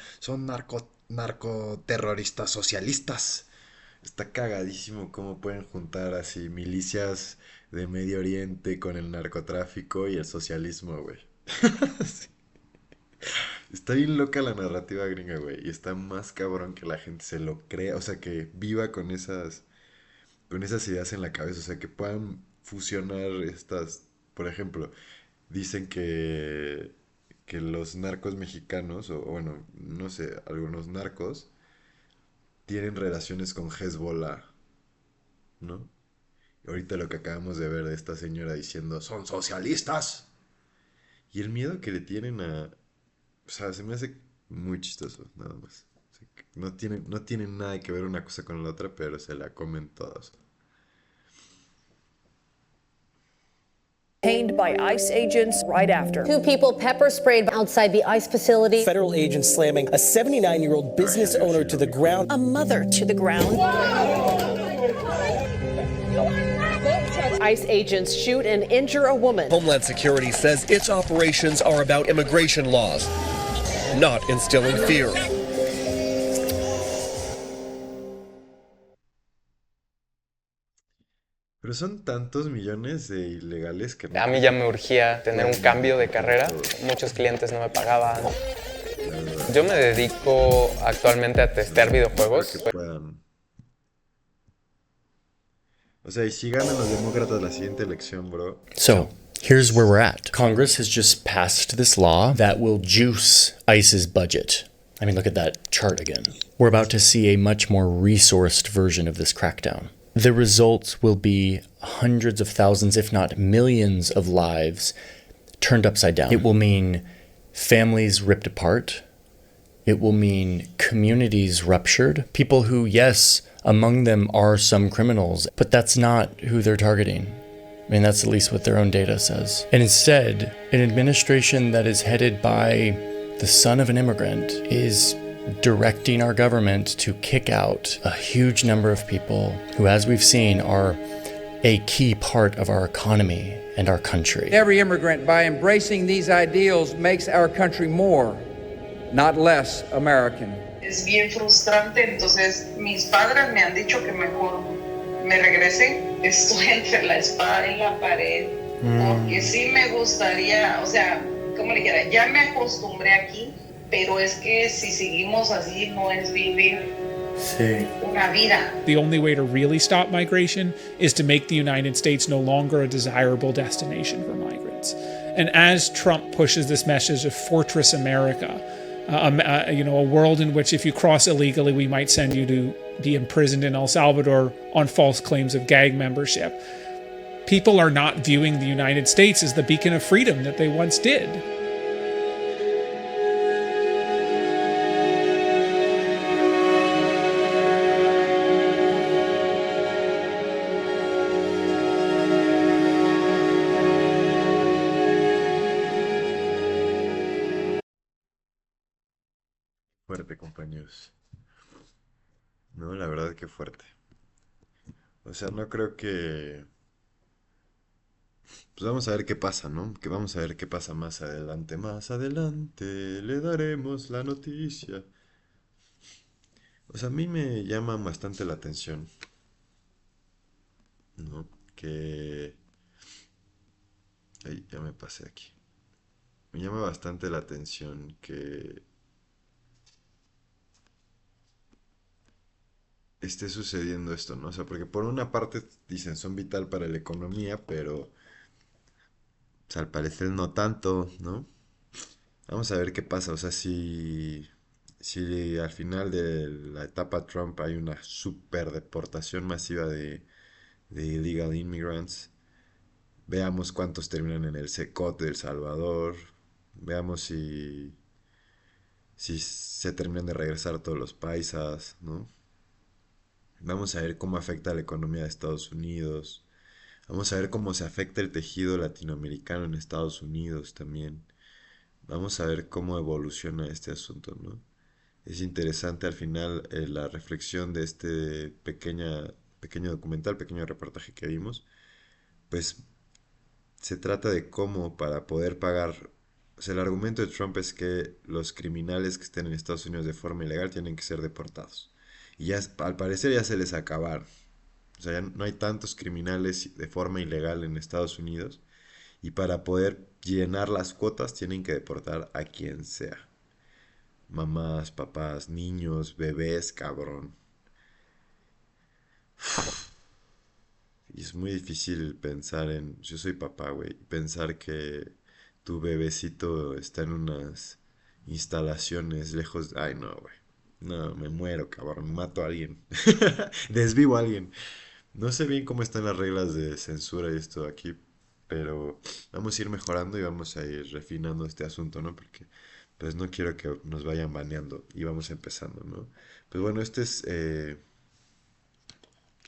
narcoterroristas socialistas. Está cagadísimo cómo pueden juntar así milicias de Medio Oriente con el narcotráfico y el socialismo, güey. Sí. Está bien loca la narrativa gringa, güey. Y está más cabrón que la gente se lo crea. O sea, que viva con esas ideas en la cabeza. O sea, que puedan fusionar estas. Por ejemplo, dicen que los narcos mexicanos, o bueno, no sé, algunos narcos, tienen relaciones con Hezbollah, ¿no? Y ahorita lo que acabamos de ver de esta señora diciendo, son socialistas. Y el miedo que le tienen a... O sea, se me hace muy chistoso, nada más. O sea, que no tienen nada que ver una cosa con la otra, pero se la comen todas. Detained by ICE agents right after. 2 people pepper sprayed outside the ICE facility. Federal agents slamming a 79-year-old business owner to the ground. A mother to the ground. ICE agents shoot and injure a woman. Homeland Security says its operations are about immigration laws, not instilling fear. Pero son tantos millones de ilegales que... A mí ya me urgía tener un cambio de carrera. Muchos clientes no me pagaban. Yo me dedico actualmente a testear videojuegos. Que puedan... O sea, y si ganan los demócratas la siguiente elección, bro. So, here's where we're at. Congress has just passed this law that will juice ICE's budget. I mean, look at that chart again. We're about to see a much more resourced version of this crackdown. The results will be hundreds of thousands, if not millions, of lives turned upside down. It will mean families ripped apart. It will mean communities ruptured. People who, yes, among them are some criminals, but that's not who they're targeting. I mean, that's at least what their own data says. And instead, an administration that is headed by the son of an immigrant is directing our government to kick out a huge number of people who, as we've seen, are a key part of our economy and our country. Every immigrant, by embracing these ideals, makes our country more, not less, American. Es bien frustrante, entonces mis padres me han dicho que mejor me regrese. Estoy entre la espada y la pared, porque sí me gustaría, o sea, como le dijera, ya me acostumbré aquí, pero es que si seguimos así no es vivir una vida. The only way to really stop migration is to make the United States no longer a desirable destination for migrants. And as Trump pushes this message of Fortress America, a world in which if you cross illegally, we might send you to be imprisoned in El Salvador on false claims of gang membership. People are not viewing the United States as the beacon of freedom that they once did. Fuerte, compañeros. No, la verdad que fuerte. O sea, no creo que... Pues vamos a ver qué pasa, ¿no? Que vamos a ver qué pasa más adelante. Más adelante le daremos la noticia. O sea, a mí me llama bastante la atención, ¿no? Que... Ay, ya me pasé aquí. Me llama bastante la atención que esté sucediendo esto, ¿no? O sea, porque por una parte dicen son vital para la economía, pero pues, al parecer no tanto, ¿no? Vamos a ver qué pasa, o sea, si al final de la etapa Trump hay una super deportación masiva de illegal immigrants, veamos cuántos terminan en el CECOT de El Salvador, Veamos si se terminan de regresar todos los paisas, ¿no? Vamos a ver cómo afecta la economía de Estados Unidos. Vamos a ver cómo se afecta el tejido latinoamericano en Estados Unidos también. Vamos a ver cómo evoluciona este asunto, ¿no? Es interesante al final la reflexión de este pequeño documental, pequeño reportaje que vimos. Pues se trata de cómo para poder pagar. O sea, el argumento de Trump es que los criminales que estén en Estados Unidos de forma ilegal tienen que ser deportados. Y ya, al parecer ya se les acabaron. O sea, ya no hay tantos criminales de forma ilegal en Estados Unidos. Y para poder llenar las cuotas tienen que deportar a quien sea. Mamás, papás, niños, bebés, cabrón. Y es muy difícil pensar en... Yo soy papá, güey. Pensar que tu bebecito está en unas instalaciones lejos... Ay, no, güey. No, me muero, cabrón. Mato a alguien. Desvivo a alguien. No sé bien cómo están las reglas de censura y esto aquí, pero vamos a ir mejorando y vamos a ir refinando este asunto, ¿no? Porque pues no quiero que nos vayan baneando y vamos empezando, ¿no? Pues bueno, este es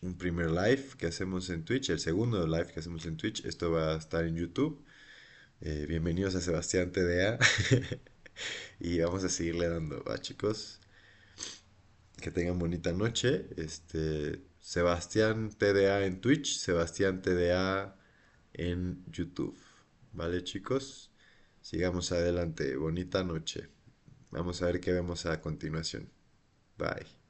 un primer live que hacemos en Twitch, el segundo live que hacemos en Twitch. Esto va a estar en YouTube. Bienvenidos a Sebastián TDA. Y vamos a seguirle dando, ¿va, chicos? Que tengan bonita noche. Sebastián TDA en Twitch, Sebastián TDA en YouTube. ¿Vale, chicos? Sigamos adelante. Bonita noche. Vamos a ver qué vemos a continuación. Bye.